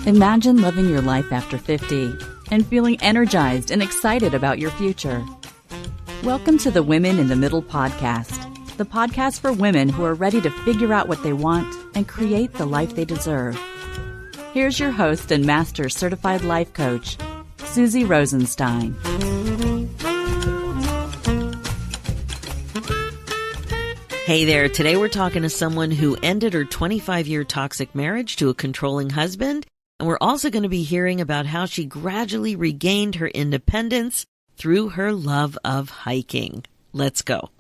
Imagine living your life after 50 and feeling energized and excited about your future. Welcome to the Women in the Middle podcast, the podcast for women who are ready to figure out what they want and create the life they deserve. Here's your host and master certified life coach, Susie Rosenstein. Hey there, today we're talking to someone who ended her 25-year toxic marriage to a controlling husband, and we're also going to be hearing about how she gradually regained her independence through her love of hiking. Let's go.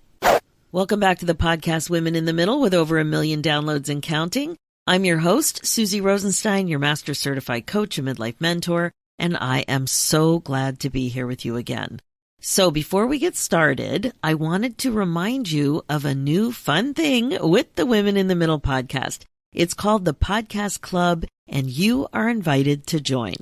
Welcome back to the podcast Women in the Middle with over 1 million downloads and counting. I'm your host, Susie Rosenstein, your master certified coach and midlife mentor, and I am so glad to be here with you again. So before we get started, I wanted to remind you of a new fun thing with the Women in the Middle podcast. It's called the Podcast Club, and you are invited to join.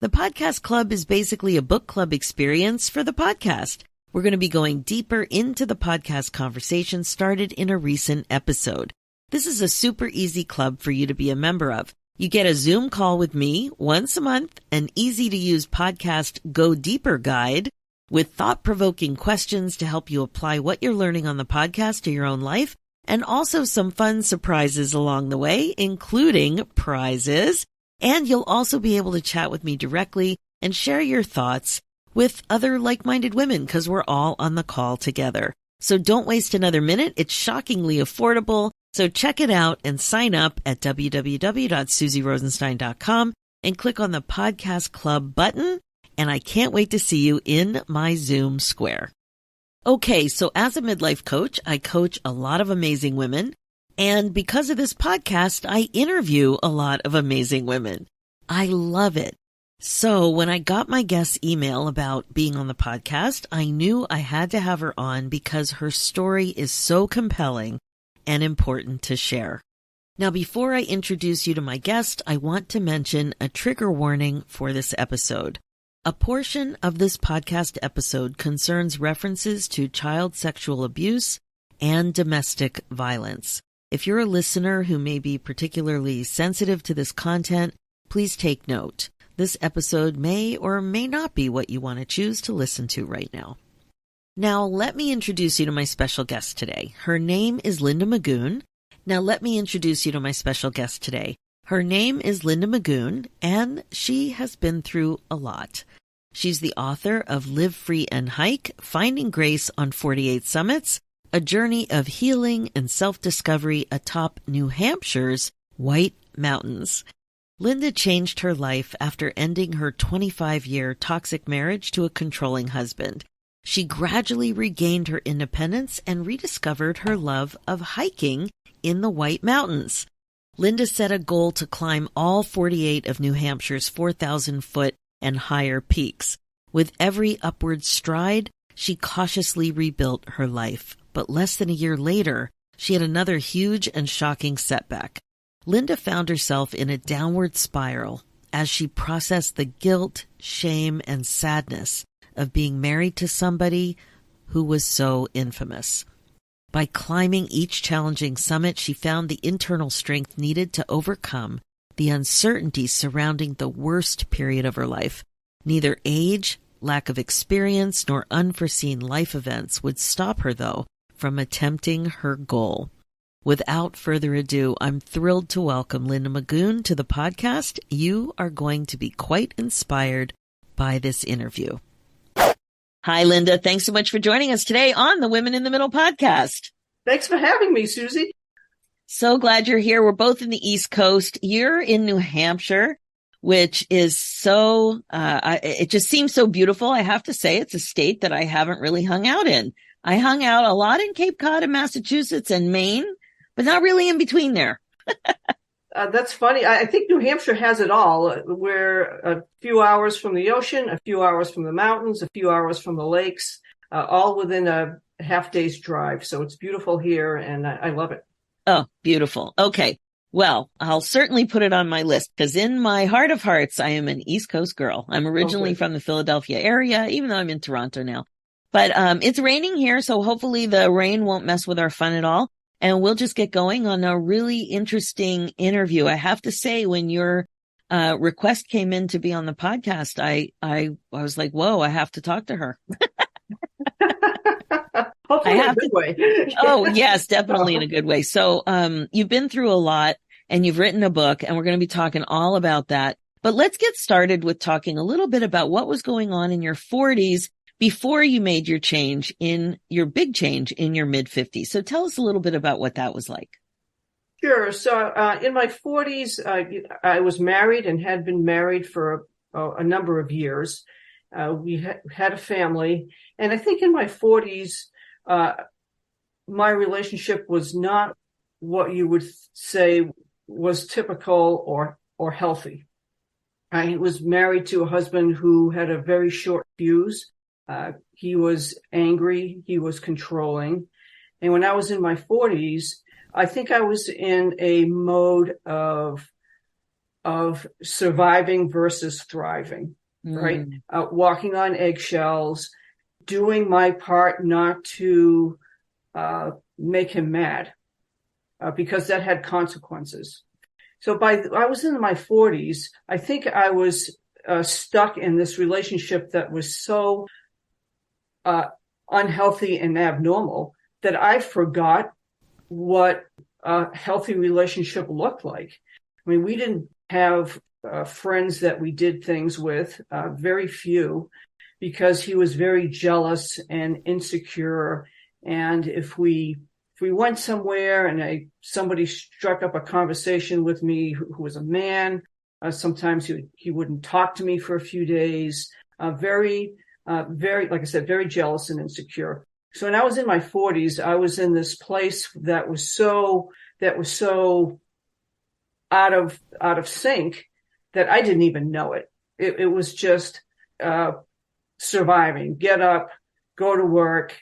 The Podcast Club is basically a book club experience for the podcast. We're going to be going deeper into the podcast conversation started in a recent episode. This is a super easy club for you to be a member of. You get a Zoom call with me once a month, an easy-to-use podcast Go Deeper guide with thought-provoking questions to help you apply what you're learning on the podcast to your own life, and also some fun surprises along the way, including prizes. And you'll also be able to chat with me directly and share your thoughts with other like-minded women because we're all on the call together. So don't waste another minute. It's shockingly affordable. So check it out and sign up at www.susierosenstein.com and click on the Podcast Club button. And I can't wait to see you in my Zoom square. Okay, so as a midlife coach, I coach a lot of amazing women. And because of this podcast, I interview a lot of amazing women. I love it. So when I got my guest email about being on the podcast, I knew I had to have her on because her story is so compelling and important to share. Now, before I introduce you to my guest, I want to mention a trigger warning for this episode. A portion of this podcast episode concerns references to child sexual abuse and domestic violence. If you're a listener who may be particularly sensitive to this content, please take note. This episode may or may not be what you want to choose to listen to right now. Now, let me introduce you to my special guest today. Her name is Linda Magoon. Her name is Linda Magoon, and she has been through a lot. She's the author of Live Free and Hike, Finding Grace on 48 Summits, a journey of healing and self-discovery atop New Hampshire's White Mountains. Linda changed her life after ending her 25-year toxic marriage to a controlling husband. She gradually regained her independence and rediscovered her love of hiking in the White Mountains. Linda set a goal to climb all 48 of New Hampshire's 4,000-foot and higher peaks. With every upward stride, she cautiously rebuilt her life. But less than a year later, she had another huge and shocking setback. Linda found herself in a downward spiral as she processed the guilt, shame, and sadness of being married to somebody who was so infamous. By climbing each challenging summit, she found the internal strength needed to overcome the uncertainty surrounding the worst period of her life. Neither age, lack of experience, nor unforeseen life events would stop her, though, from attempting her goal. Without further ado, I'm thrilled to welcome Linda Magoon to the podcast. You are going to be quite inspired by this interview. Hi, Linda. Thanks so much for joining us today on the Women in the Middle podcast. Thanks for having me, Susie. So glad you're here. We're both in the East Coast. You're in New Hampshire, which is so, it just seems so beautiful. I have to say it's a state that I haven't really hung out in. I hung out a lot in Cape Cod and Massachusetts and Maine, but not really in between there. That's funny. I think New Hampshire has it all. We're a few hours from the ocean, a few hours from the mountains, a few hours from the lakes, all within a half day's drive. So it's beautiful here, and I love it. Oh, beautiful. Okay. Well, I'll certainly put it on my list because in my heart of hearts, I am an East Coast girl. I'm originally from the Philadelphia area, even though I'm in Toronto now. But it's raining here, so hopefully the rain won't mess with our fun at all. and we'll just get going on a really interesting interview. I have to say, when your request came in to be on the podcast, I was like, whoa, I have to talk to her. Hopefully in a good way. Oh, yes, definitely in a good way. So, you've been through a lot and you've written a book, and we're going to be talking all about that. But let's get started with talking a little bit about what was going on in your 40s before you made your big change in your mid 50s. So tell us a little bit about what that was like. Sure. So, in my 40s, I was married and had been married for a number of years. We had a family, and I think in my 40s, my relationship was not what you would say was typical or healthy. I was married to a husband who had a very short fuse. He was angry. He was controlling. And when I was in my 40s, I think I was in a mode of surviving versus thriving, right? Walking on eggshells, doing my part not to make him mad, because that had consequences. So I was in my 40s. I think I was stuck in this relationship that was so unhealthy and abnormal that I forgot what a healthy relationship looked like. I mean, we didn't have friends that we did things with, very few, because he was very jealous and insecure. And if we went somewhere and somebody struck up a conversation with me who was a man, sometimes he wouldn't talk to me for a few days. Very, like I said, very jealous and insecure. So when I was in my 40s, I was in this place that was so out of sync that I didn't even know it. It was just surviving, get up, go to work,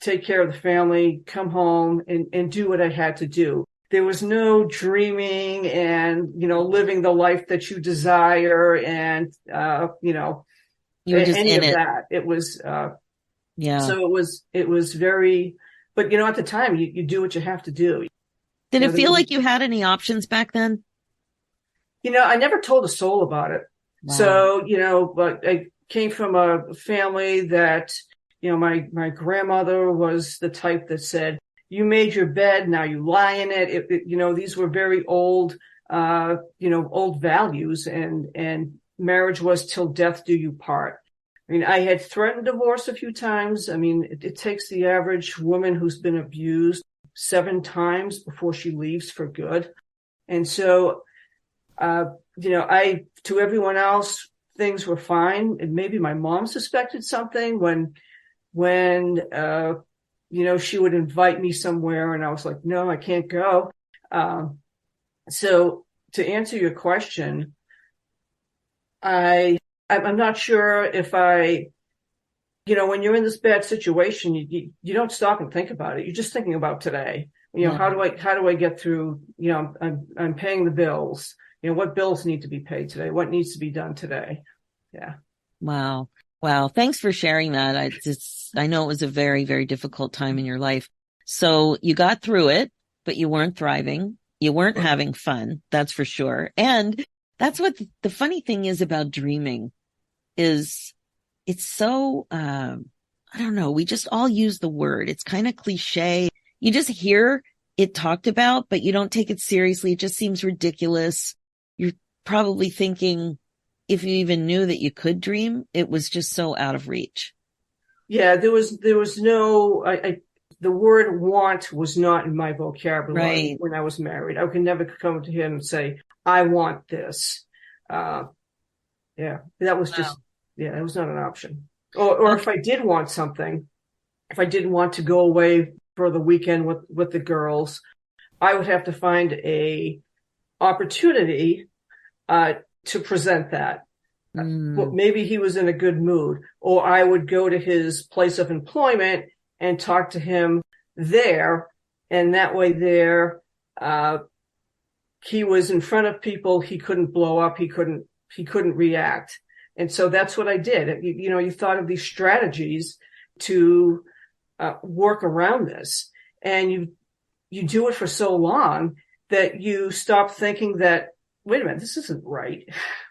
take care of the family, come home and do what I had to do. There was no dreaming and, living the life that you desire and, you were just any in of it. that. It was, yeah. So it was very, but at the time you do what you have to do. Did it feel like you had any options back then? I never told a soul about it. Wow. So, but I came from a family that, my grandmother was the type that said, you made your bed, now you lie in it. These were very old, old values, and marriage was till death do you part. I mean, I had threatened divorce a few times. I mean, it takes the average woman who's been abused 7 times before she leaves for good. And so, to everyone else, things were fine. And maybe my mom suspected something when she would invite me somewhere and I was like, no, I can't go. So to answer your question, I'm not sure if when you're in this bad situation, you don't stop and think about it. You're just thinking about today. How do I get through? I'm paying the bills. What bills need to be paid today? What needs to be done today? Yeah. Wow. Thanks for sharing that. I know it was a very, very difficult time in your life. So you got through it, but you weren't thriving. You weren't having fun. That's for sure. And that's what the funny thing is about dreaming is it's so, I don't know. We just all use the word. It's kind of cliche. You just hear it talked about, but you don't take it seriously. It just seems ridiculous. You're probably thinking, if you even knew that you could dream, it was just so out of reach. Yeah, there was no, the word want was not in my vocabulary when I was married. I could never come to him and say, I want this. That was just, it was not an option. Or if I did want something, if I didn't want to go away for the weekend with the girls, I would have to find a opportunity, to present that. But maybe he was in a good mood, or I would go to his place of employment and talk to him there. And that way he was in front of people. He couldn't blow up. He couldn't react. And so that's what I did. You thought of these strategies to work around this. and you do it for so long that you stop thinking that, wait a minute, this isn't right.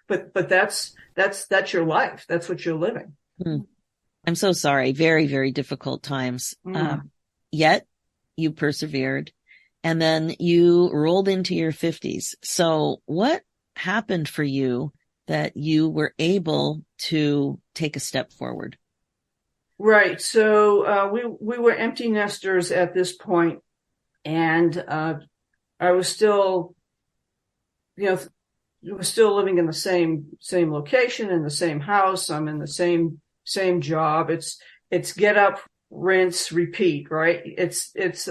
But that's your life. That's what you're living. I'm so sorry. Very, very difficult times. Yet you persevered, and then you rolled into your 50s. So what happened for you that you were able to take a step forward? Right. So we were empty nesters at this point, and I was still, we're still living in the same location, in the same house. I'm in the same job. It's get up, rinse, repeat, right? It's there's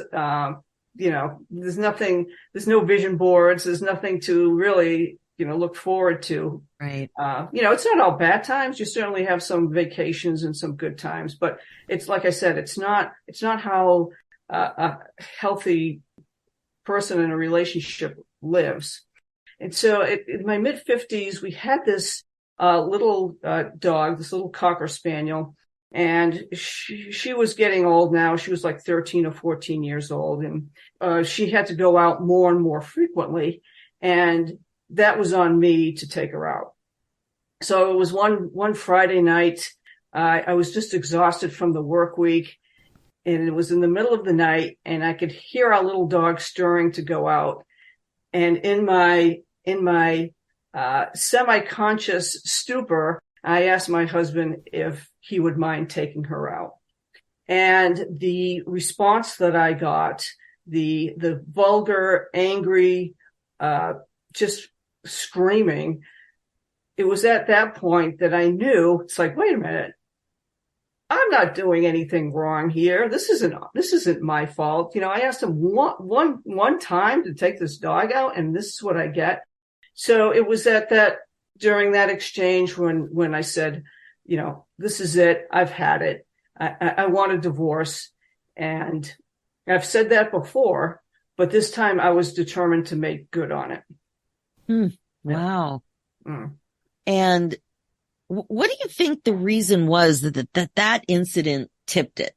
no vision boards. There's nothing to really, look forward to. Right. It's not all bad times. You certainly have some vacations and some good times, but it's like I said, it's not how a healthy person in a relationship lives. And so in my mid 50s, we had this little dog, this little Cocker Spaniel, and she was getting old now. She was like 13 or 14 years old, and she had to go out more and more frequently, and that was on me to take her out. So it was one Friday night. I was just exhausted from the work week, and it was in the middle of the night, and I could hear our little dog stirring to go out. And in my semi-conscious stupor, I asked my husband if he would mind taking her out. And the response that I got, the vulgar, angry, just screaming, it was at that point that I knew, it's like, wait a minute, I'm not doing anything wrong here. This isn't my fault. I asked him one time to take this dog out, and this is what I get. So it was during that exchange when I said, this is it. I've had it. I want a divorce. And I've said that before, but this time I was determined to make good on it. Wow. And what do you think the reason was that incident tipped it?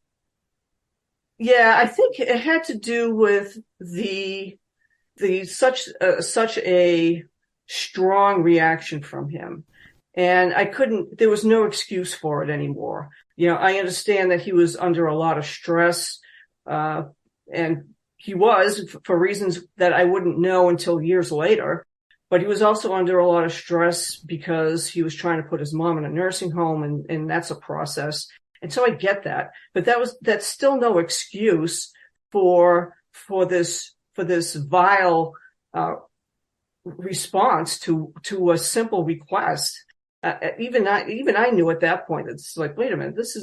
Yeah, I think it had to do with the such a strong reaction from him. And there was no excuse for it anymore. I understand that he was under a lot of stress, and he was for reasons that I wouldn't know until years later. But he was also under a lot of stress because he was trying to put his mom in a nursing home, and that's a process. And so I get that, but that's still no excuse for this vile response to a simple request. Even I knew at that point, it's like, wait a minute, this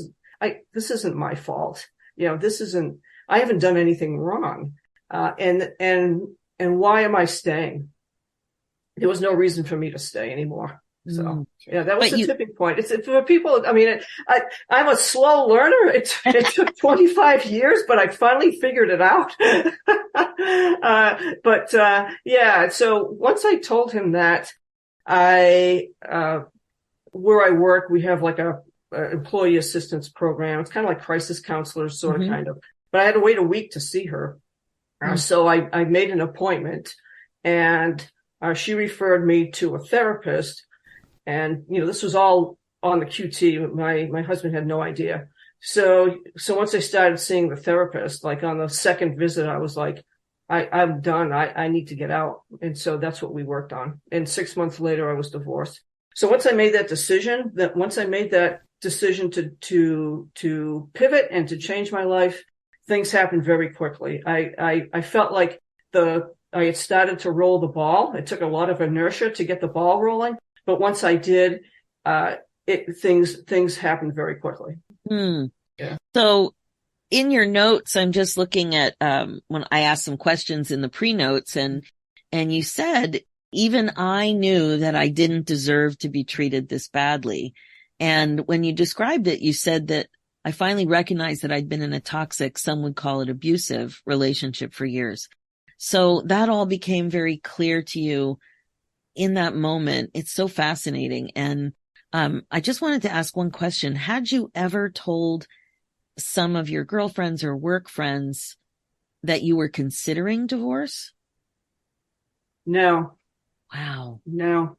isn't my fault. I haven't done anything wrong. And why am I staying? There was no reason for me to stay anymore. So yeah, that was the tipping point. It's for people. I mean, I'm a slow learner. It took 25 years, but I finally figured it out. Yeah. So once I told him that, where I work, we have like a employee assistance program. It's kind of like crisis counselors, sort of, kind of. But I had to wait a week to see her. So I made an appointment, and she referred me to a therapist. And, this was all on the QT. My husband had no idea. So once I started seeing the therapist, like on the second visit, I was like, I'm done. I need to get out. And so that's what we worked on. And 6 months later, I was divorced. So once I made that decision, to pivot and to change my life, things happened very quickly. I felt like I had started to roll the ball. It took a lot of inertia to get the ball rolling. But once I did, things happened very quickly. Yeah. So in your notes, I'm just looking at when I asked some questions in the pre-notes, and you said, even I knew that I didn't deserve to be treated this badly. And when you described it, you said that I finally recognized that I'd been in a toxic, some would call it abusive, relationship for years. So that all became very clear to you in that moment. It's so fascinating. And I just wanted to ask one question. Had you ever told some of your girlfriends or work friends that you were considering divorce? No. Wow. No.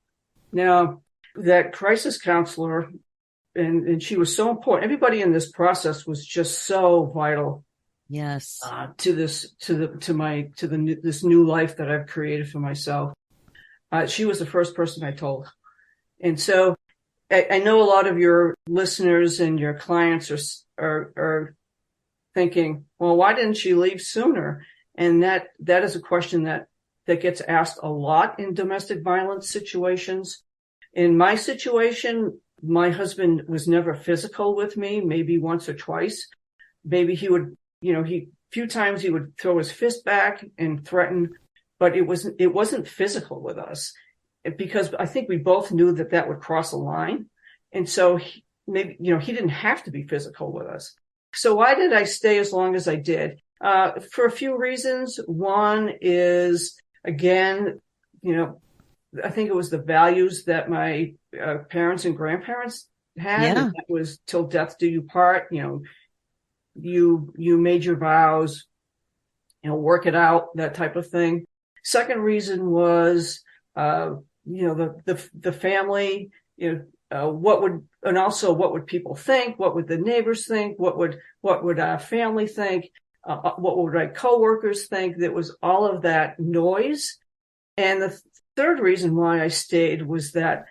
That crisis counselor, and she was so important. Everybody in this process was just so vital. Yes. To this new life that I've created for myself. She was the first person I told. And so I know a lot of your listeners and your clients are thinking, well, why didn't she leave sooner? And that is a question that gets asked a lot in domestic violence situations. In my situation, my husband was never physical with me, maybe once or twice. Maybe he would, few times he would throw his fist back and threaten, but it wasn't physical with us, because I think we both knew that would cross a line. And so he didn't have to be physical with us. So why did I stay as long as I did? For a few reasons. One is, again, I think it was the values that my parents and grandparents had. Yeah. And that was till death do you part. You made your vows, work it out, that type of thing. Second reason was, the family, what would people think? What would the neighbors think? What would our family think? What would my coworkers think? There was all of that noise. And the third reason why I stayed was that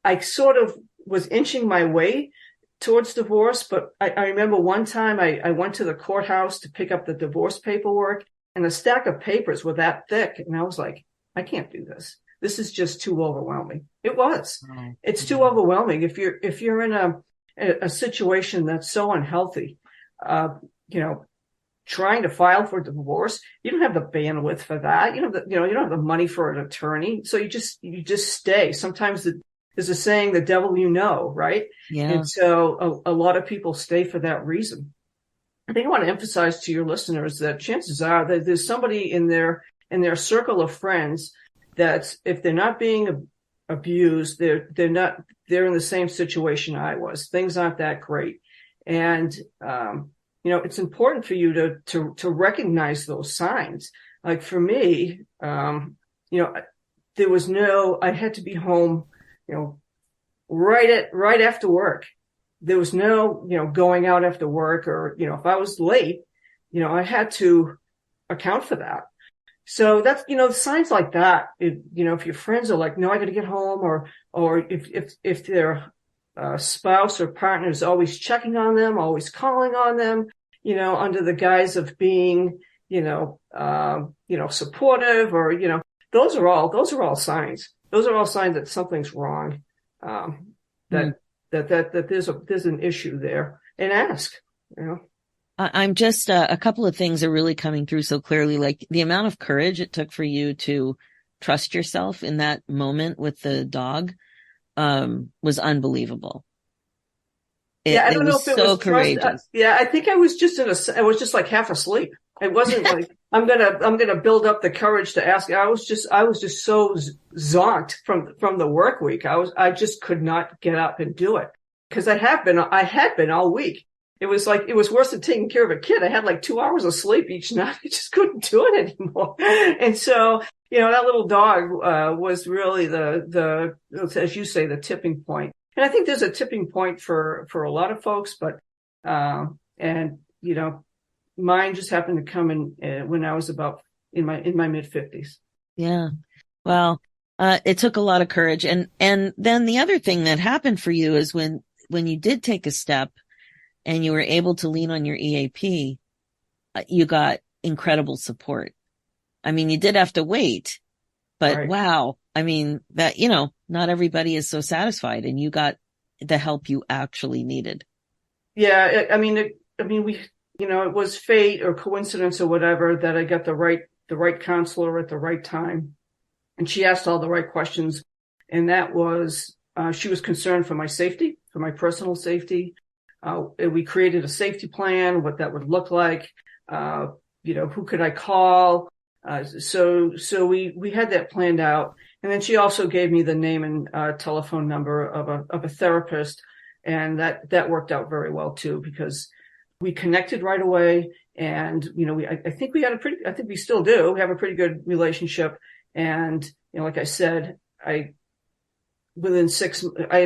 I sort of was inching my way towards divorce. But I remember one time I went to the courthouse to pick up the divorce paperwork, and the stack of papers were that thick. And I was like, I can't do this. This is just too overwhelming. It was. Oh, it's too overwhelming. If you're in a situation that's so unhealthy, trying to file for divorce, you don't have the bandwidth for that. You don't have the money for an attorney. So you just stay. Sometimes there's a saying, the devil right? Yeah. And so a lot of people stay for that reason. I think I want to emphasize to your listeners that chances are that there's somebody in their circle of friends that, if they're not being abused, they're in the same situation I was. Things aren't that great. And, it's important for you to recognize those signs. Like for me, I had to be home, right after work. There was no, going out after work, or, if I was late, I had to account for that. So that's, signs like that. If your friends are like, no, I got to get home, or if their spouse or partner is always checking on them, always calling on them, under the guise of being, supportive, or, those are all signs. Those are all signs that something's wrong. That there's an issue there, and ask, I'm just, a couple of things are really coming through so clearly, like the amount of courage it took for you to trust yourself in that moment with the dog, was unbelievable. I don't know if it was courageous. I think I was just like half asleep. It wasn't like, I'm going to build up the courage to ask. I was just so zonked from the work week. I just could not get up and do it, because I had been all week. It was worse than taking care of a kid. I had like 2 hours of sleep each night. I just couldn't do it anymore. And so, that little dog, was really the, as you say, the tipping point. And I think there's a tipping point for a lot of folks, but, mine just happened to come in, when I was about in my mid 50s. Yeah. Well, it took a lot of courage. And then the other thing that happened for you is when you did take a step and you were able to lean on your EAP, you got incredible support. I mean, you did have to wait, but right. Wow. I mean, that, not everybody is so satisfied, and you got the help you actually needed. Yeah. It was fate or coincidence or whatever that I got the right counselor at the right time. And she asked all the right questions. And that was, she was concerned for my safety, for my personal safety. We created a safety plan, what that would look like, who could I call? So we had that planned out. And then she also gave me the name and telephone number of a therapist. And that worked out very well too, because we connected right away. And, I think I think we still do have a pretty good relationship. And, like I said, I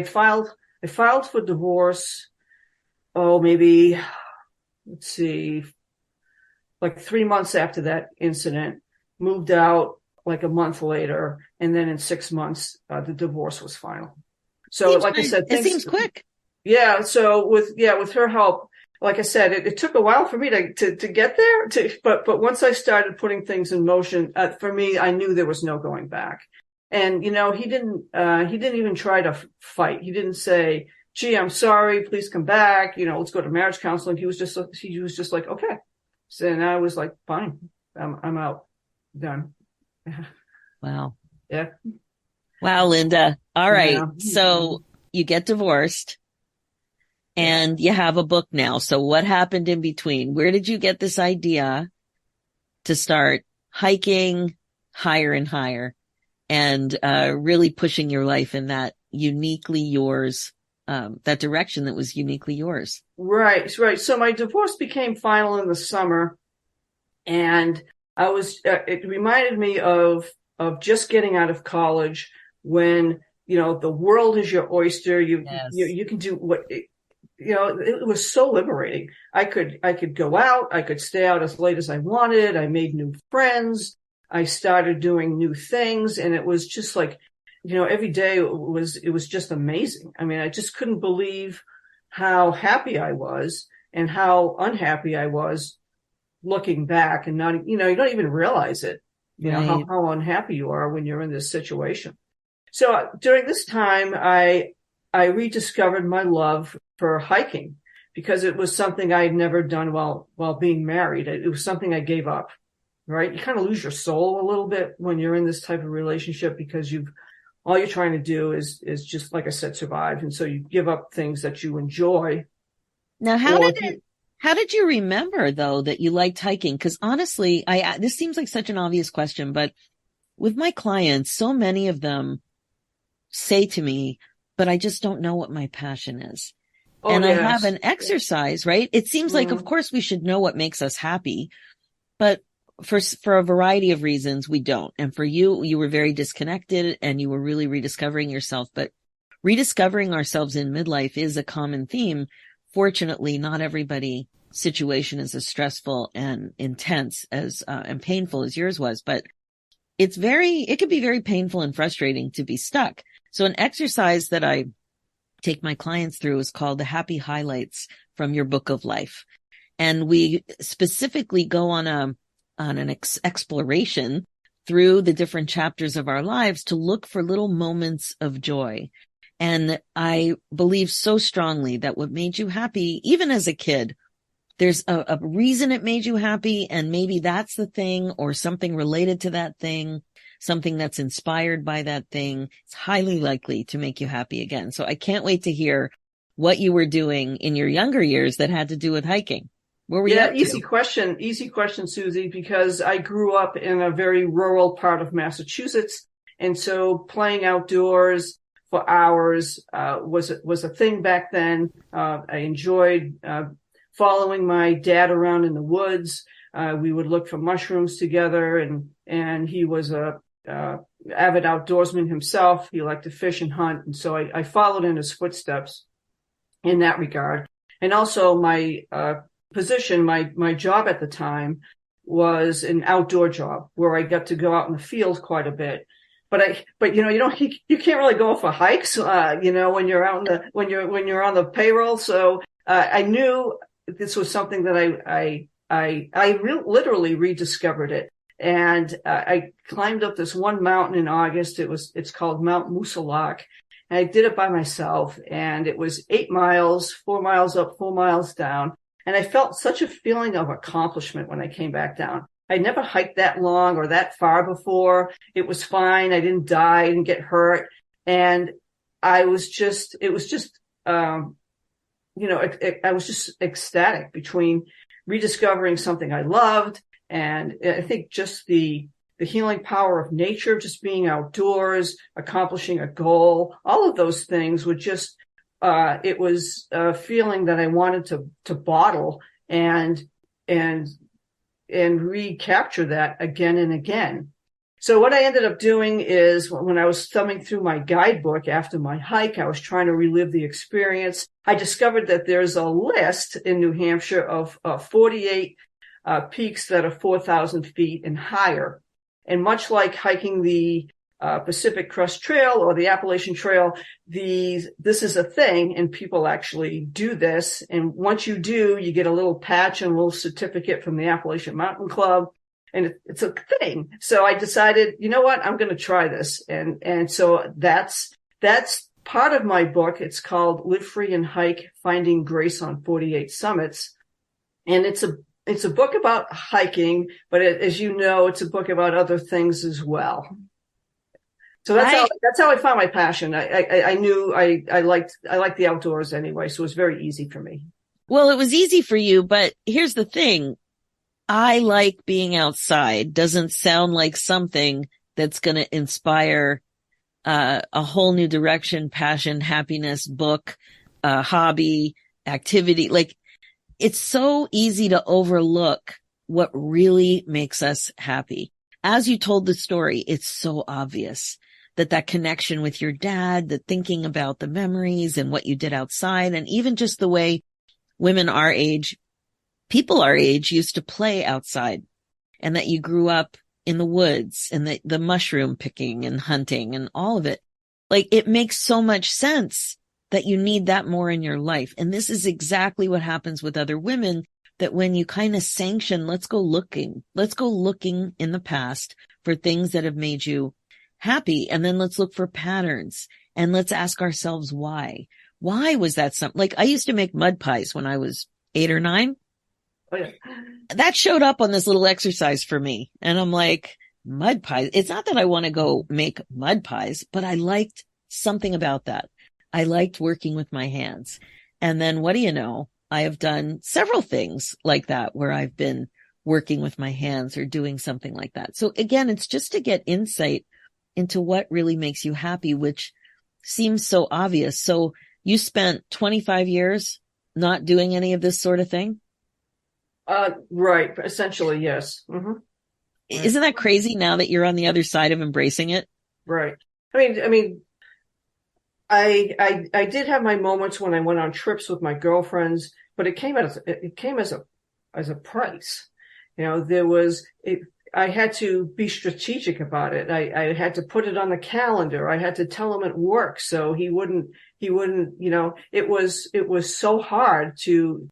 filed for divorce. Oh, maybe, let's see, like 3 months after that incident, moved out like a month later. And then in 6 months, the divorce was final. So like I said, it seems quick. Yeah. So with her help, like I said, it took a while for me to get there, but once I started putting things in motion, for me, I knew there was no going back. And, he didn't even try to fight. He didn't say, gee, I'm sorry, please come back. Let's go to marriage counseling. He was just like, okay. So, and I was like, fine, I'm out, done. Wow. Yeah. Wow, Linda. All right. Yeah. So you get divorced and you have a book now. So what happened in between? Where did you get this idea to start hiking higher and higher and really pushing your life in that uniquely yours, that direction that was uniquely yours? Right. So my divorce became final in the summer, and it reminded me of just getting out of college when, the world is your oyster. You can do what, it was so liberating. I could go out. I could stay out as late as I wanted. I made new friends. I started doing new things, and it was just like, every day it was just amazing. I mean, I just couldn't believe how happy I was and how unhappy I was looking back, and not, you don't even realize it, Right. how unhappy you are when you're in this situation. So during this time, I rediscovered my love for hiking, because it was something I had never done while being married. It was something I gave up, right? You kind of lose your soul a little bit when you're in this type of relationship, because all you're trying to do is just, like I said, survive. And so you give up things that you enjoy. Now, how did you remember though that you liked hiking? Because honestly, this seems like such an obvious question, but with my clients, so many of them say to me, but I just don't know what my passion is. Oh, and yes. I have an exercise, right? It seems like, of course, we should know what makes us happy, but for a variety of reasons, we don't. And for you were very disconnected and you were really rediscovering yourself, but rediscovering ourselves in midlife is a common theme. Fortunately, not everybody's situation is as stressful and intense as, and painful as yours was, but it can be very painful and frustrating to be stuck. So an exercise that I take my clients through is called the Happy Highlights from your book of life. And we specifically go on an exploration through the different chapters of our lives to look for little moments of joy. And I believe so strongly that what made you happy, even as a kid, there's a reason it made you happy. And maybe that's the thing, or something related to that thing, something that's inspired by that thing. It's highly likely to make you happy again. So I can't wait to hear what you were doing in your younger years that had to do with hiking. Where were you up to? Easy question, Susie, because I grew up in a very rural part of Massachusetts. And so playing outdoors for hours was a thing back then. I enjoyed following my dad around in the woods. We would look for mushrooms together, and he was a avid outdoorsman himself. He liked to fish and hunt, and so I followed in his footsteps in that regard. And also my position, my job at the time was an outdoor job where I got to go out in the field quite a bit. But you can't really go for hikes, when you're out when you're on the payroll. So I knew this was something that I literally rediscovered it. And I climbed up this one mountain in August. It's called Mount Musalak. And I did it by myself, and it was 8 miles, 4 miles up, 4 miles down. And I felt such a feeling of accomplishment when I came back down. I'd never hiked that long or that far before. It was fine. I didn't die. I didn't get hurt. And I was just, I was just ecstatic between rediscovering something I loved. And I think just the healing power of nature, just being outdoors, accomplishing a goal, all of those things were just, it was a feeling that I wanted to bottle. And and recapture that again and again. So what I ended up doing is when I was thumbing through my guidebook after my hike, I was trying to relive the experience. I discovered that there's a list in New Hampshire of 48 peaks that are 4,000 feet and higher. And much like hiking the Pacific Crest Trail or the Appalachian Trail, this is a thing, and people actually do this. And once you do, you get a little patch and a little certificate from the Appalachian Mountain Club. And it's a thing. So I decided, you know what, I'm going to try this. And so that's part of my book. It's called Live Free and Hike, Finding Grace on 48 Summits. And it's a book about hiking, but as you know, it's a book about other things as well. So that's how I found my passion. I knew I liked the outdoors anyway. So it was very easy for me. Well, it was easy for you, but here's the thing. I like being outside. Doesn't sound like something that's going to inspire a whole new direction, passion, happiness, book, hobby, activity. Like, it's so easy to overlook what really makes us happy. As you told the story, it's so obvious that connection with your dad, that thinking about the memories and what you did outside, and even just the way women our age, people our age used to play outside, and that you grew up in the woods and the mushroom picking and hunting and all of it. Like, it makes so much sense that you need that more in your life. And this is exactly what happens with other women, that when you kind of sanction, let's go looking in the past for things that have made you happy. And then let's look for patterns, and let's ask ourselves why was that something? Like, I used to make mud pies when I was 8 or 9. Oh, yeah. That showed up on this little exercise for me. And I'm like, mud pies. It's not that I want to go make mud pies, but I liked something about that. I liked working with my hands. And then what do you know? I have done several things like that where I've been working with my hands or doing something like that. So again, it's just to get insight into what really makes you happy, which seems so obvious. So you spent 25 years not doing any of this sort of thing? Right. Essentially, yes. Mm-hmm. Isn't that crazy now that you're on the other side of embracing it? Right. I did have my moments when I went on trips with my girlfriends, but it came as a price. You know, I had to be strategic about it. I had to put it on the calendar. I had to tell him at work so he wouldn't, you know, it was so hard to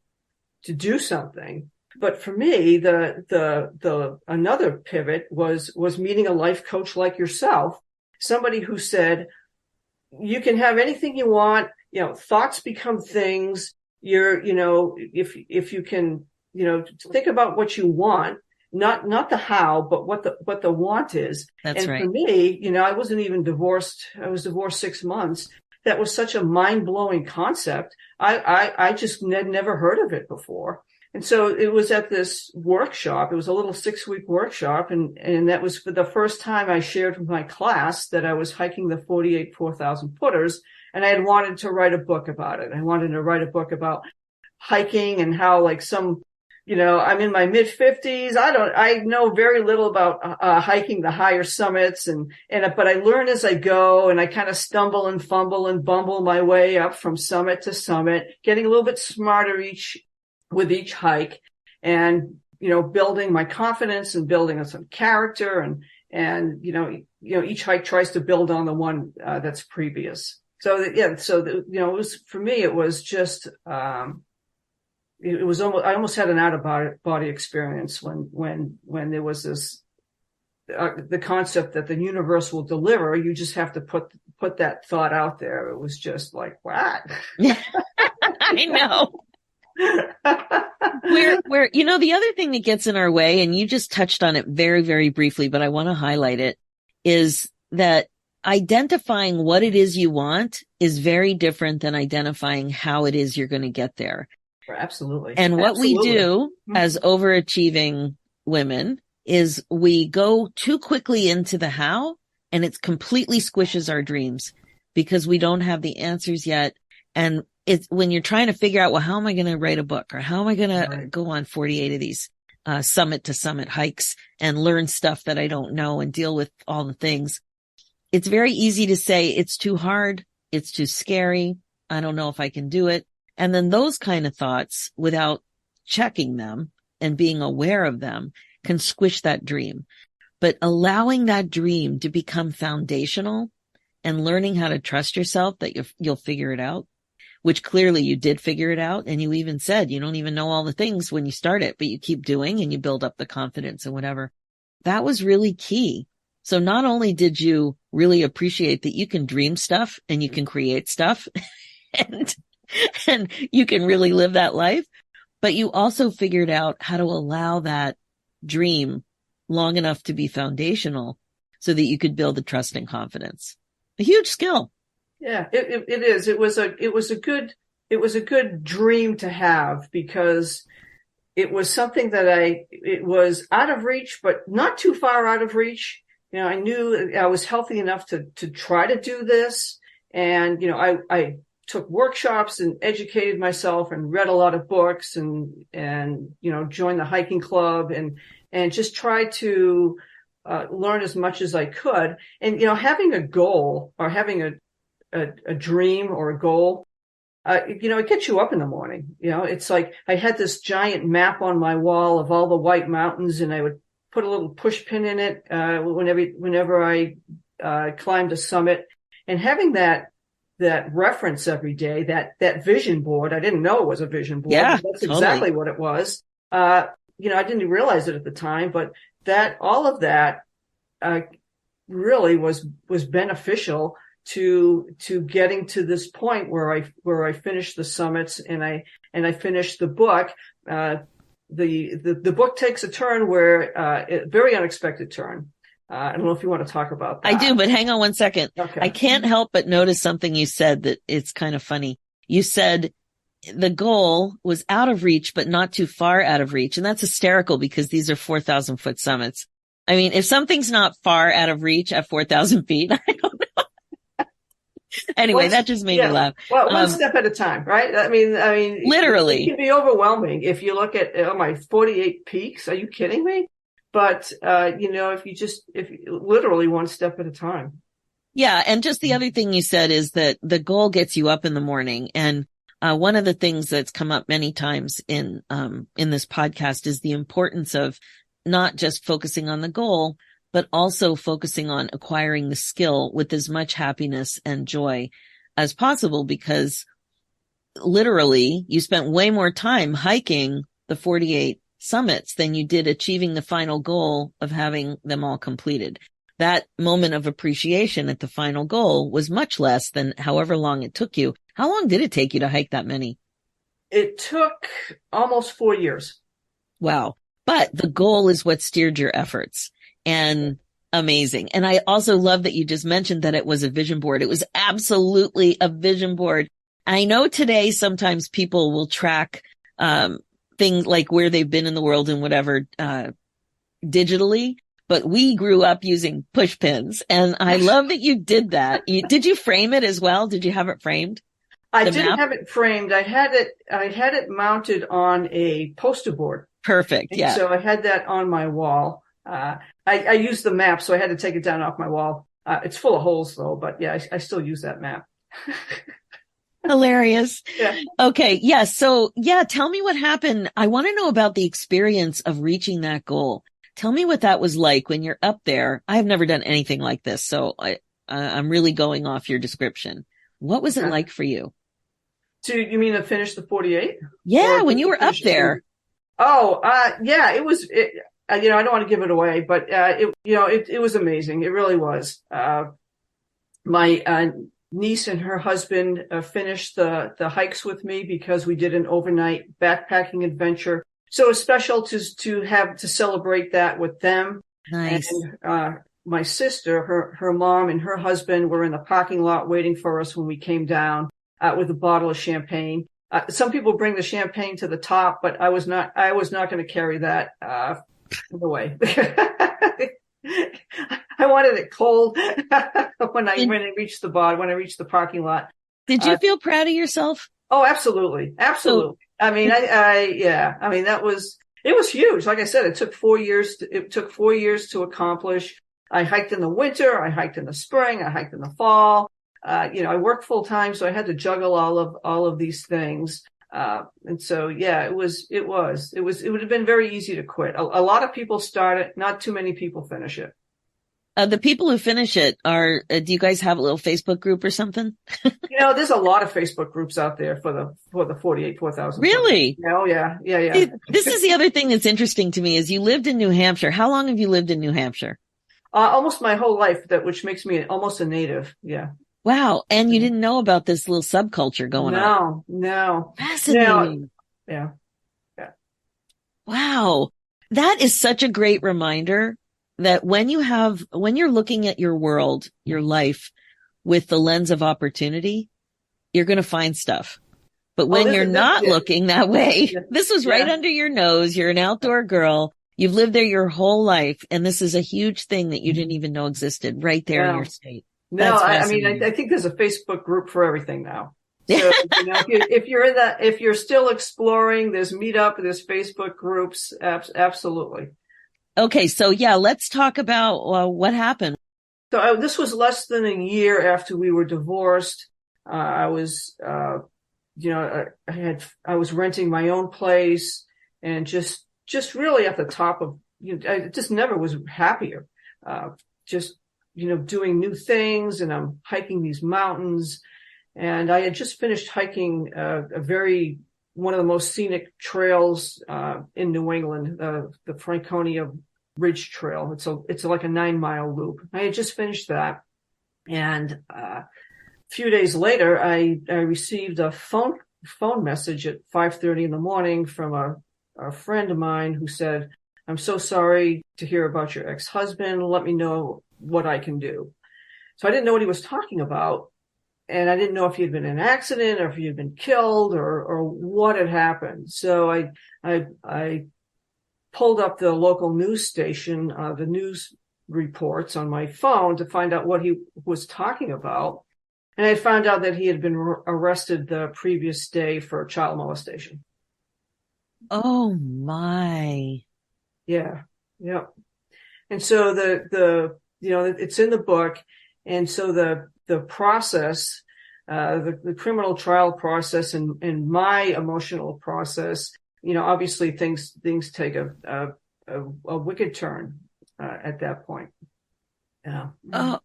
do something. But for me, the another pivot was meeting a life coach like yourself, somebody who said, you can have anything you want, you know, thoughts become things. You know, if you can, you know, think about what you want, not the how, but what the want is. That's and right. For me, you know, I wasn't even divorced. I was divorced 6 months. That was such a mind blowing concept. I just had never heard of it before. And so it was at this workshop. It was a little 6-week workshop. And that was for the first time I shared with my class that I was hiking the 48 4,000 footers. And I had wanted to write a book about it. I wanted to write a book about hiking and how, like, you know, I'm in my mid 50s. I know very little about hiking the higher summits but I learn as I go, and I kind of stumble and fumble and bumble my way up from summit to summit, getting a little bit smarter with each hike, and, you know, building my confidence and building some character, and you know, each hike tries to build on the one that's previous. So you know, it was, for me, it was just it was almost, I almost had an out of body experience when there was this the concept that the universe will deliver. You just have to put that thought out there. It was just like, what? I know. Where, you know, the other thing that gets in our way, and you just touched on it very, very briefly, but I want to highlight it, is that identifying what it is you want is very different than identifying how it is you're going to get there. Absolutely. And what we do as overachieving women is we go too quickly into the how, and it completely squishes our dreams because we don't have the answers yet. And it's when you're trying to figure out, well, how am I going to write a book, or how am I going to go on 48 of these summit to summit hikes and learn stuff that I don't know and deal with all the things. It's very easy to say it's too hard. It's too scary. I don't know if I can do it. And then those kind of thoughts, without checking them and being aware of them, can squish that dream. But allowing that dream to become foundational and learning how to trust yourself that you'll figure it out, which clearly you did figure it out. And you even said you don't even know all the things when you start it, but you keep doing and you build up the confidence and whatever. That was really key. So not only did you really appreciate that you can dream stuff and you can create stuff and you can really live that life, but you also figured out how to allow that dream long enough to be foundational so that you could build the trust and confidence. A huge skill. Yeah, it is. It was a good dream to have, because it was something that it was out of reach, but not too far out of reach. You know, I knew I was healthy enough to try to do this. And, you know, I took workshops and educated myself and read a lot of books and, you know, joined the hiking club and just tried to learn as much as I could. And, you know, having a goal or having a dream or a goal, you know, it gets you up in the morning. You know, it's like I had this giant map on my wall of all the white mountains, and I would put a little push pin in it whenever I climbed a summit. And having that reference every day, that vision board, I didn't know it was a vision board. Yeah, That's totally. exactly what it was. You know, I didn't realize it at the time, but all of that really was beneficial to getting to this point where I finished the summits and I finished the book. The book takes a turn where a very unexpected turn. I don't know if you want to talk about that. I do, but hang on one second. Okay. I can't help but notice something you said that it's kind of funny. You said the goal was out of reach, but not too far out of reach. And that's hysterical because these are 4,000 foot summits. I mean, if something's not far out of reach at 4,000 feet, I don't know. Anyway, that just made me laugh. Well, one step at a time, right? I mean, literally, it can be overwhelming if you look at my 48 peaks. Are you kidding me? But you know, if literally one step at a time. Yeah, and just the other thing you said is that the goal gets you up in the morning, and one of the things that's come up many times in this podcast is the importance of not just focusing on the goal, but also focusing on acquiring the skill with as much happiness and joy as possible, because literally you spent way more time hiking the 48 summits than you did achieving the final goal of having them all completed. That moment of appreciation at the final goal was much less than however long it took you. How long did it take you to hike that many? It took almost 4 years. Wow. But the goal is what steered your efforts. And amazing. And I also love that you just mentioned that it was a vision board. It was absolutely a vision board. I know today sometimes people will track things like where they've been in the world and whatever digitally, but we grew up using push pins. And I love that you did that. Did you frame it as well? Did you have it framed? I didn't have it framed. I had it mounted on a poster board. Perfect. And yeah. So I had that on my wall. I used the map, so I had to take it down off my wall. It's full of holes though, but yeah, I still use that map. Hilarious. Yeah. Okay. Yeah. So yeah, tell me what happened. I want to know about the experience of reaching that goal. Tell me what that was like when you're up there. I have never done anything like this, so I'm really going off your description. What was it like for you? You mean to finish the 48? Yeah, when you were up there. Yeah, it was, you know, I don't want to give it away, but, it was amazing. It really was. My, niece and her husband, finished the hikes with me because we did an overnight backpacking adventure. So it was special to celebrate that with them. Nice. And, my sister, her mom and her husband were in the parking lot waiting for us when we came down, with a bottle of champagne. Some people bring the champagne to the top, but I was not going to carry that, away. I wanted it cold when I reached the parking lot. Did you feel proud of yourself? Oh, absolutely. So, Absolutely. I mean, yeah, I mean, it was huge. Like I said, it took 4 years to accomplish. I hiked in the winter. I hiked in the spring. I hiked in the fall. I worked full time, so I had to juggle all of these things. And so, yeah, it would have been very easy to quit. A lot of people start it. Not too many people finish it. the people who finish it do you guys have a little Facebook group or something? There's a lot of Facebook groups out there for the 4,000. Really? Oh, yeah, yeah, yeah. This is the other thing that's interesting to me is you lived in New Hampshire. How long have you lived in New Hampshire? Almost my whole life, which makes me almost a native. Yeah. Wow. And you didn't know about this little subculture going on. No. Fascinating. Yeah. Yeah. Wow. That is such a great reminder that when you're looking at your world, your life with the lens of opportunity, you're going to find stuff. But when you're not looking that way, this was right under your nose. You're an outdoor girl. You've lived there your whole life. And this is a huge thing that you didn't even know existed right there in your state. No, I mean, I think there's a Facebook group for everything now. So, if you're still exploring, there's Meetup, there's Facebook groups. Absolutely. Okay. So yeah, let's talk about what happened. So this was less than a year after we were divorced. I was, I was renting my own place and just really at the top of, I just never was happier. Doing new things, and I'm hiking these mountains. And I had just finished hiking one of the most scenic trails in New England, the Franconia Ridge Trail. It's like a 9-mile loop. I had just finished that, and a few days later, I received a phone message at 5:30 in the morning from a friend of mine who said, "I'm so sorry to hear about your ex-husband. Let me know what I can do." So I didn't know what he was talking about. And I didn't know if he had been in an accident or if he had been killed or what had happened. So I pulled up the local news station, the news reports on my phone to find out what he was talking about. And I found out that he had been arrested the previous day for child molestation. Oh my. Yeah. Yeah. And so it's in the book. And so the process, the criminal trial process and my emotional process, obviously things take a wicked turn, at that point. Yeah. Oh,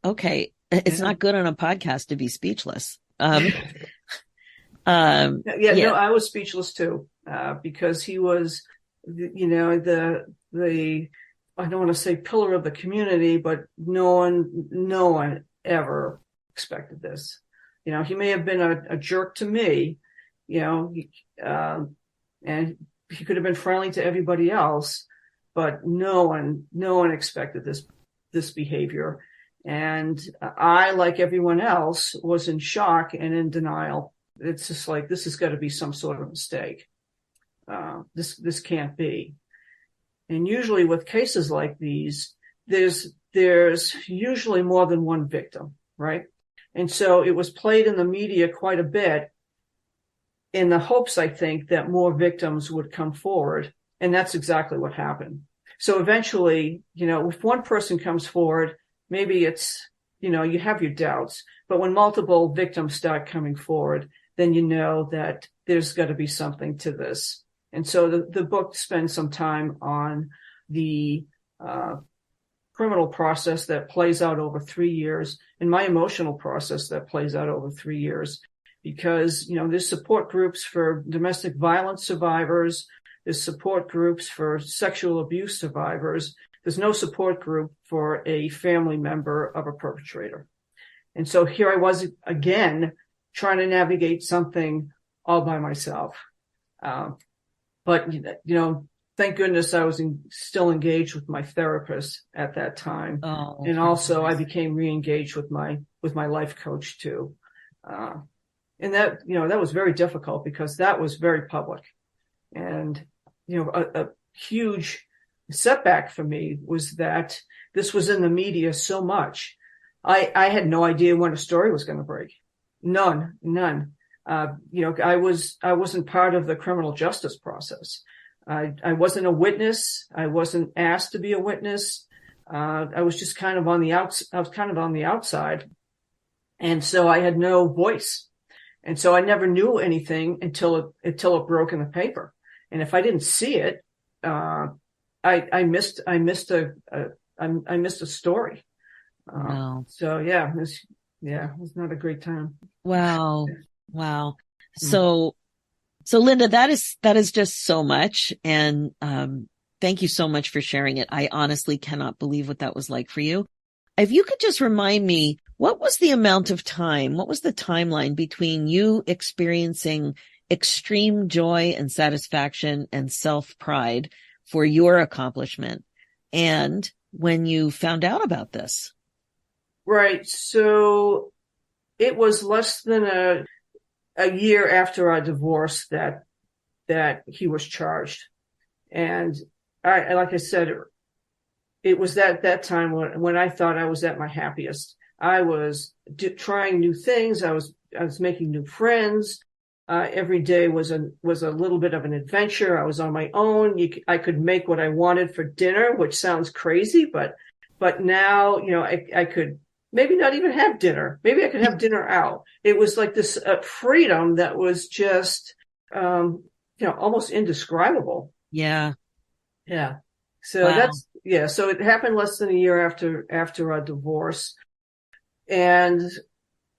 okay. It's not good on a podcast to be speechless. No, I was speechless too, because he was, the I don't want to say pillar of the community, but no one ever expected this. He may have been a jerk to me, and he could have been friendly to everybody else, but no one expected this behavior. And I, like everyone else, was in shock and in denial. It's just like, this has got to be some sort of mistake. This can't be. And usually with cases like these, there's usually more than one victim, right? And so it was played in the media quite a bit in the hopes, I think, that more victims would come forward. And that's exactly what happened. So eventually, if one person comes forward, maybe it's, you have your doubts, but when multiple victims start coming forward, then you know that there's got to be something to this. And so the book spends some time on the criminal process that plays out over 3 years and my emotional process that plays out over 3 years, because, there's support groups for domestic violence survivors. There's support groups for sexual abuse survivors. There's no support group for a family member of a perpetrator. And so here I was again, trying to navigate something all by myself. But, thank goodness I was still engaged with my therapist at that time. Oh, and also I became re-engaged with my life coach too. And that, that was very difficult because that was very public. And, a huge setback for me was that this was in the media so much. I had no idea when a story was going to break. None. I wasn't part of the criminal justice process. I wasn't a witness. I wasn't asked to be a witness. I was just kind of on the outside. And so I had no voice. And so I never knew anything until it broke in the paper. And if I didn't see it, I missed a story. Wow. So yeah, it was not a great time. Wow. Wow. So Linda, that is just so much. And, thank you so much for sharing it. I honestly cannot believe what that was like for you. If you could just remind me, what was the amount of time? What was the timeline between you experiencing extreme joy and satisfaction and self-pride for your accomplishment and when you found out about this? Right. So it was less than a year after our divorce that he was charged. And like I said, it was that time when I thought I was at my happiest. I was trying new things. I was making new friends. Every day was a little bit of an adventure. I was on my own. I could make what I wanted for dinner, which sounds crazy, but now, I could maybe not even have dinner. Maybe I could have dinner out. It was like this freedom that was just, almost indescribable. Yeah. Yeah. So wow. So it happened less than a year after our divorce. And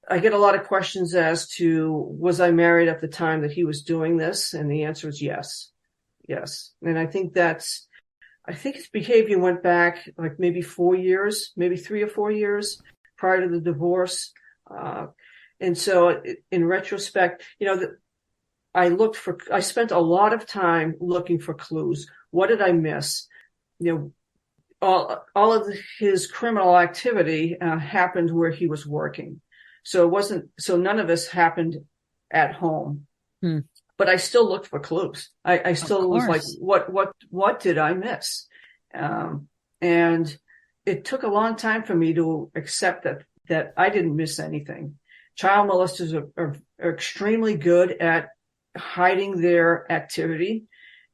I get a lot of questions as to, was I married at the time that he was doing this? And the answer is yes. Yes. And I think his behavior went back like maybe 4 years, maybe 3 or 4 years prior to the divorce. And so in retrospect, I spent a lot of time looking for clues. What did I miss? All of his criminal activity happened where he was working. So none of this happened at home. But I still looked for clues. I still was like, what did I miss? And it took a long time for me to accept that I didn't miss anything. Child molesters are extremely good at hiding their activity.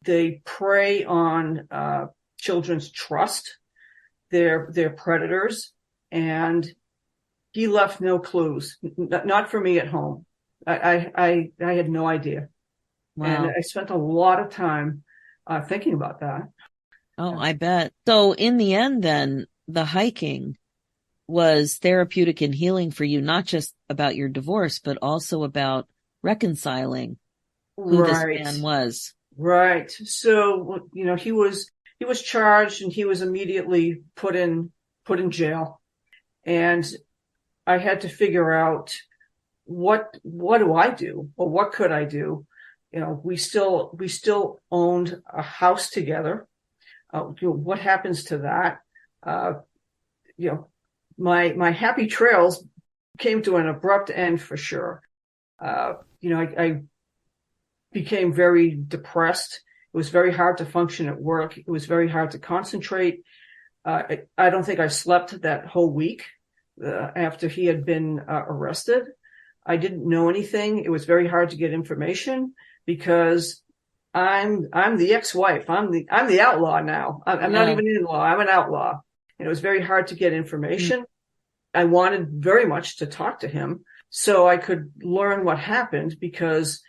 They prey on children's trust. They're predators, and he left no clues, not for me at home. I had no idea. Wow. And I spent a lot of time thinking about that. Oh, I bet. So in the end, then, the hiking was therapeutic and healing for you, not just about your divorce, but also about reconciling who this man was. Right. So, he was charged and he was immediately put in jail. And I had to figure out what do I do, or what could I do? We still owned a house together. What happens to that? My happy trails came to an abrupt end for sure. I became very depressed. It was very hard to function at work. It was very hard to concentrate. I don't think I slept that whole week after he had been arrested. I didn't know anything. It was very hard to get information because I'm the ex-wife. I'm the outlaw now. I'm not even an in-law. I'm an outlaw. And it was very hard to get information. I wanted very much to talk to him so I could learn what happened, because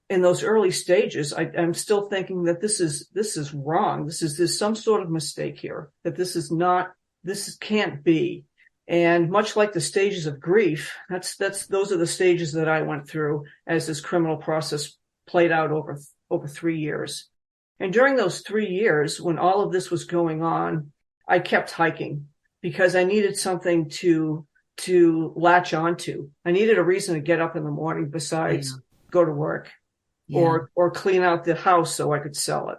in those early stages, I'm still thinking that this is wrong. There's some sort of mistake here, that this can't be. And much like the stages of grief, those are the stages that I went through as this criminal process played out over 3 years. And during those 3 years, when all of this was going on, I kept hiking because I needed something to latch onto. I needed a reason to get up in the morning besides go to work or clean out the house so I could sell it.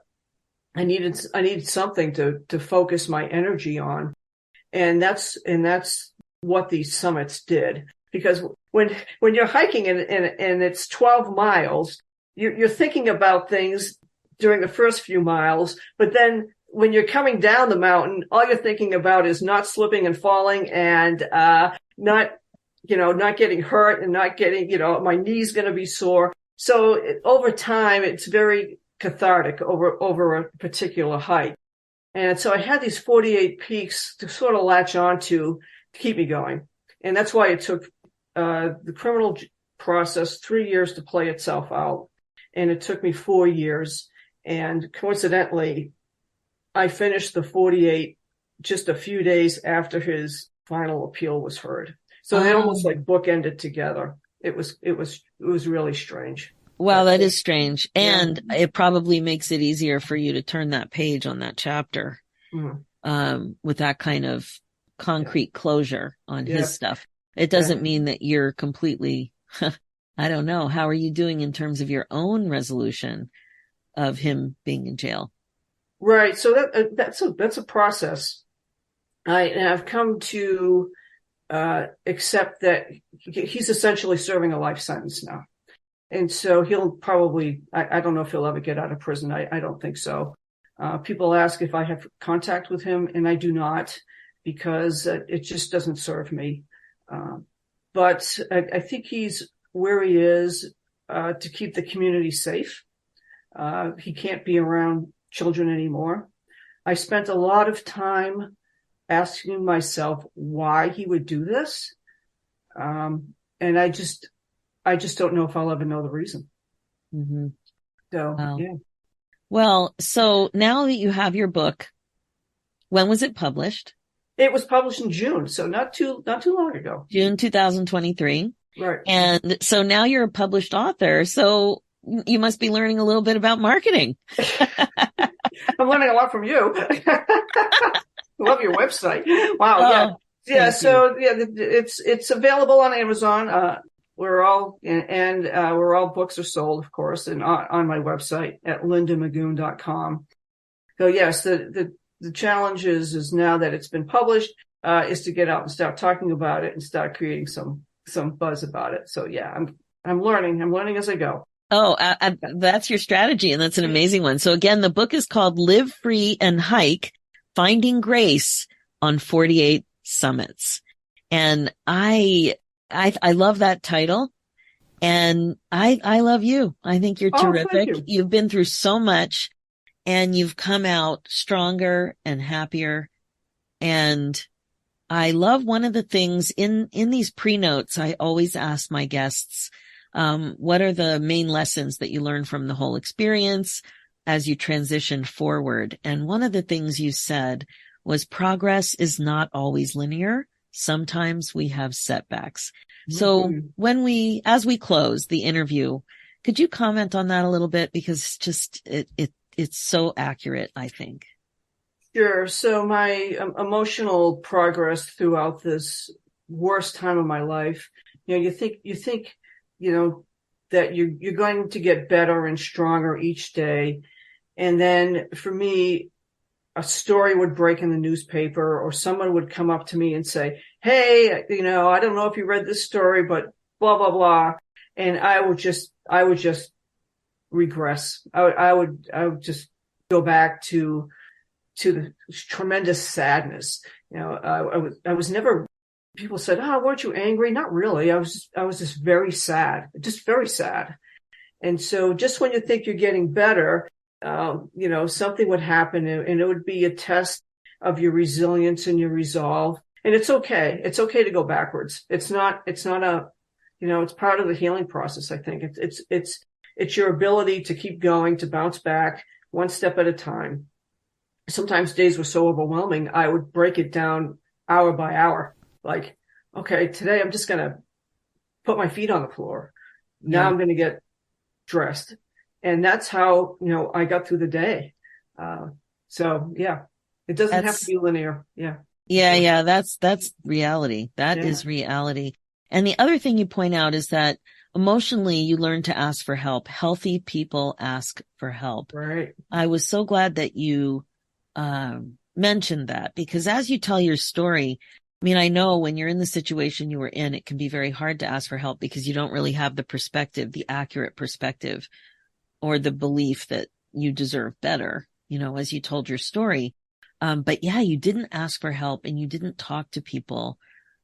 I needed something to focus my energy on. And that's what these summits did. Because when you're hiking and it's 12 miles, you're thinking about things during the first few miles, but then when you're coming down the mountain, all you're thinking about is not slipping and falling and not not getting hurt and not getting, my knee's going to be sore. So over time, it's very cathartic over a particular hike. And so I had these 48 peaks to sort of latch onto to keep me going. And that's why it took the criminal process 3 years to play itself out. And it took me 4 years. And coincidentally, I finished the 48 just a few days after his final appeal was heard. So they almost like bookended together. It was really strange. Well, that is strange. And it probably makes it easier for you to turn that page on that chapter, with that kind of concrete closure on his stuff. It doesn't mean that you're completely, I don't know. How are you doing in terms of your own resolution of him being in jail? Right. So that's a process. I've come to accept that he's essentially serving a life sentence now. And so he'll probably, I don't know if he'll ever get out of prison. I don't think so. People ask if I have contact with him, and I do not, because it just doesn't serve me. But I think he's where he is to keep the community safe. He can't be around children anymore. I spent a lot of time asking myself why he would do this. And I just don't know if I'll ever know the reason. Mm-hmm. So, wow. Yeah. Well, so now that you have your book, when was it published? It was published in June, so not too long ago. June 2023. Right. And so now you're a published author, so you must be learning a little bit about marketing. I'm learning a lot from you. Love your website. Wow. Yeah. So it's available on Amazon. Where all books are sold, of course, and on my website at lindamagoon.com. So yes, the challenge is now that it's been published, is to get out and start talking about it and start creating some buzz about it. So yeah, I'm learning as I go. Oh, that's your strategy, and that's an amazing one. So again, the book is called Live Free and Hike, Finding Grace on 48 Summits. And I love that title, and I love you. I think you're terrific. Thank you. You've been through so much, and you've come out stronger and happier. And I love one of the things in these pre-notes, I always ask my guests, what are the main lessons that you learned from the whole experience as you transition forward? And one of the things you said was progress is not always linear. Sometimes we have setbacks. So as we close the interview, could you comment on that a little bit? Because it's just, it's so accurate, I think. Sure. So my emotional progress throughout this worst time of my life, you think, that you're going to get better and stronger each day. And then for me, a story would break in the newspaper, or someone would come up to me and say, hey, I don't know if you read this story, but blah, blah, blah. And I would just regress. I would just go back to the tremendous sadness. I was never, people said, weren't you angry? Not really. I was just very sad, And so just when you think you're getting better, something would happen, and it would be a test of your resilience and your resolve. And it's okay. It's okay to go backwards. It's not it's part of the healing process. I think it's your ability to keep going, to bounce back one step at a time. Sometimes days were so overwhelming, I would break it down hour by hour. Like, okay, today I'm just going to put my feet on the floor. Now I'm going to get dressed. And that's how, I got through the day. So yeah, it doesn't have to be linear. Yeah. Yeah. That's reality. That is reality. And the other thing you point out is that emotionally, you learn to ask for help. Healthy people ask for help. Right. I was so glad that you mentioned that, because as you tell your story, I know when you're in the situation you were in, it can be very hard to ask for help because you don't really have the accurate perspective, or the belief that you deserve better, as you told your story. But yeah, you didn't ask for help, and you didn't talk to people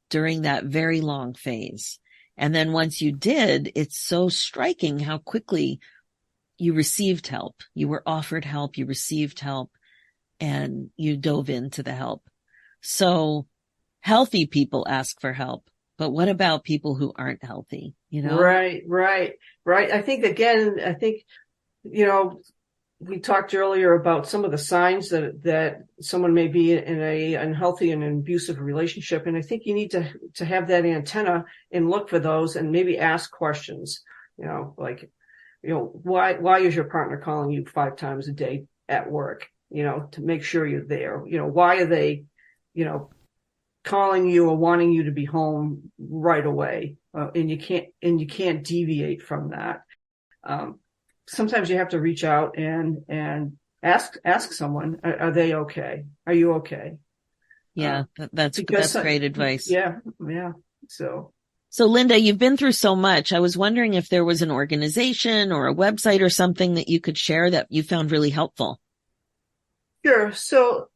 during that very long phase. And then once you did, it's so striking how quickly you received help. You were offered help, you received help, and you dove into the help. So healthy people ask for help, but what about people who aren't healthy? Right. I think, we talked earlier about some of the signs that someone may be in a unhealthy and an abusive relationship. And I think you need to have that antenna and look for those and maybe ask questions, why is your partner calling you 5 times a day at work, to make sure you're there? Why are they, calling you or wanting you to be home right away? And you can't deviate from that. Sometimes you have to reach out and ask someone, are they okay? Are you okay? Yeah, that's great advice. Yeah. So Linda, you've been through so much. I was wondering if there was an organization or a website or something that you could share that you found really helpful. Sure. So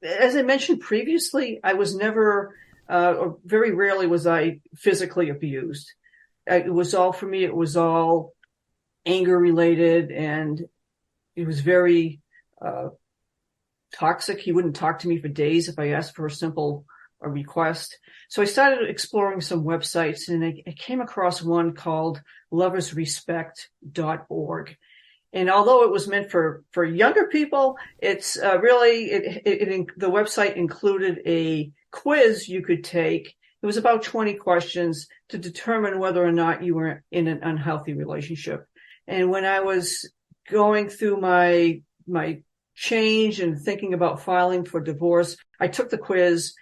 as I mentioned previously, I was never, or very rarely was I physically abused. It was all anger related, and it was very toxic. He wouldn't talk to me for days if I asked for a request. So I started exploring some websites, and I came across one called loversrespect.org. And although it was meant for younger people, it's the website included a quiz you could take. It was about 20 questions to determine whether or not you were in an unhealthy relationship. And when I was going through my change and thinking about filing for divorce, I took the quiz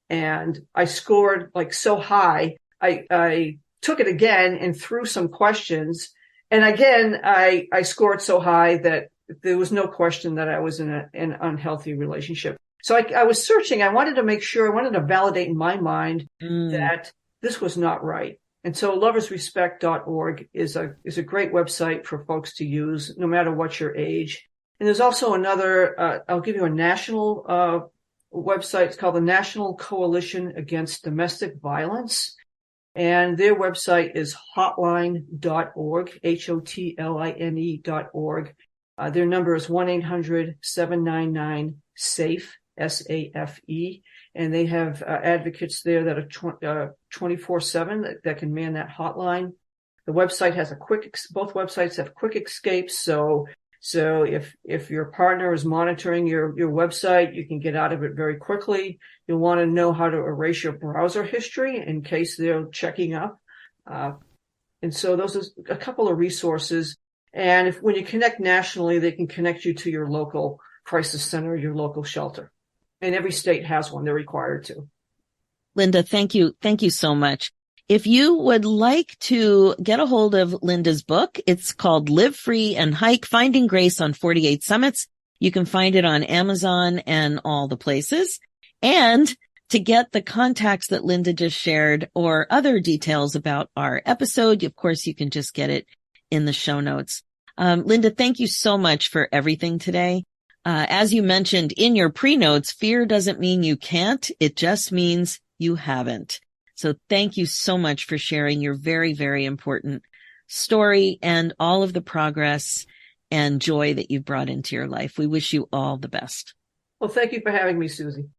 and I scored so high. I took it again and threw some questions. And again, I scored so high that there was no question that I was in an unhealthy relationship. So I was searching. I wanted to validate in my mind that this was not right. And so loversrespect.org is a great website for folks to use no matter what your age. And there's also another, I'll give you a national website. It's called the National Coalition Against Domestic Violence. And their website is hotline.org, HOTLINE.org. Their number is 1-800-799-SAFE, SAFE. And they have advocates there that are 24/7 that can man that hotline. The website has both websites have quick escapes. So if your partner is monitoring your website, you can get out of it very quickly. You'll want to know how to erase your browser history in case they're checking up. And so those are a couple of resources. And when you connect nationally, they can connect you to your local crisis center, your local shelter. And every state has one. They're required to. Linda, thank you. Thank you so much. If you would like to get a hold of Linda's book, it's called Live Free and Hike, Finding Grace on 48 Summits. You can find it on Amazon and all the places. And to get the contacts that Linda just shared or other details about our episode, of course, you can just get it in the show notes. Linda, thank you so much for everything today. As you mentioned in your pre-notes, fear doesn't mean you can't. It just means you haven't. So thank you so much for sharing your very, very important story and all of the progress and joy that you've brought into your life. We wish you all the best. Well, thank you for having me, Susie.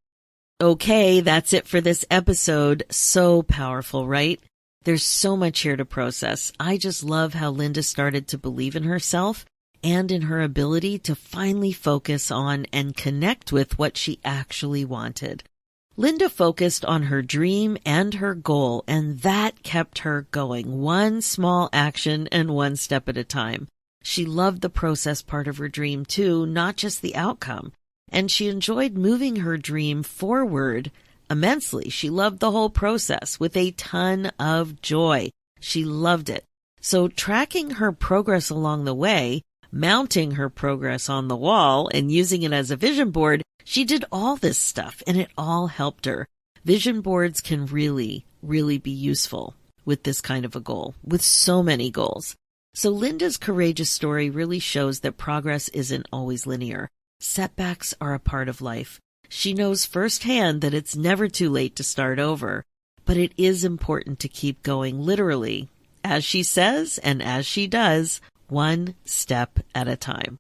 Okay, that's it for this episode. So powerful, right? There's so much here to process. I just love how Linda started to believe in herself and in her ability to finally focus on and connect with what she actually wanted. Linda focused on her dream and her goal, and that kept her going, one small action and one step at a time. She loved the process part of her dream too, not just the outcome. And she enjoyed moving her dream forward immensely. She loved the whole process with a ton of joy. She loved it. So tracking her progress along the way, mounting her progress on the wall and using it as a vision board, she did all this stuff and it all helped her. Vision boards can really, really be useful with this kind of a goal, with so many goals. So Linda's courageous story really shows that progress isn't always linear. Setbacks are a part of life. She knows firsthand that it's never too late to start over. but it is important to keep going literally, as she says and as she does, one step at a time.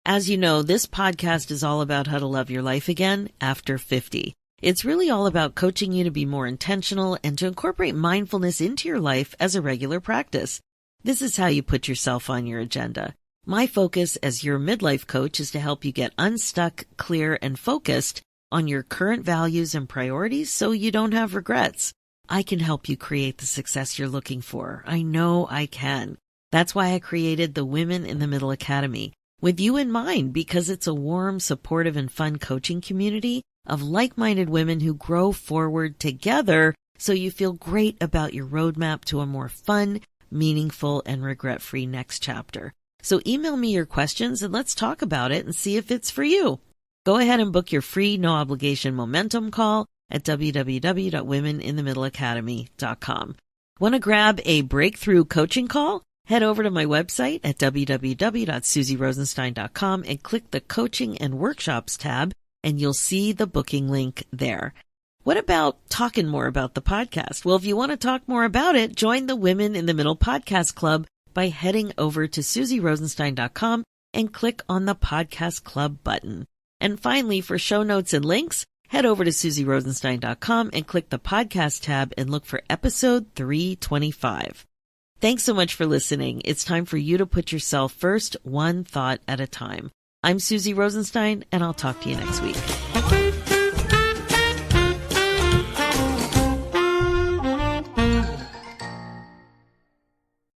As you know, this podcast is all about how to love your life again after 50. It's really all about coaching you to be more intentional and to incorporate mindfulness into your life as a regular practice. This is how you put yourself on your agenda. My focus as your midlife coach is to help you get unstuck, clear, and focused on your current values and priorities so you don't have regrets. I can help you create the success you're looking for. I know I can. That's why I created the Women in the Middle Academy with you in mind, because it's a warm, supportive, and fun coaching community of like-minded women who grow forward together so you feel great about your roadmap to a more fun, meaningful, and regret-free next chapter. So email me your questions and let's talk about it and see if it's for you. Go ahead and book your free, no-obligation momentum call at www.womeninthemiddleacademy.com. Want to grab a breakthrough coaching call? Head over to my website at www.susierosenstein.com and click the Coaching and Workshops tab, and you'll see the booking link there. What about talking more about the podcast? Well, if you want to talk more about it, join the Women in the Middle Podcast Club by heading over to susierosenstein.com and click on the Podcast Club button. And finally, for show notes and links, head over to susierosenstein.com and click the podcast tab and look for episode 325. Thanks so much for listening. It's time for you to put yourself first, one thought at a time. I'm Susie Rosenstein, and I'll talk to you next week.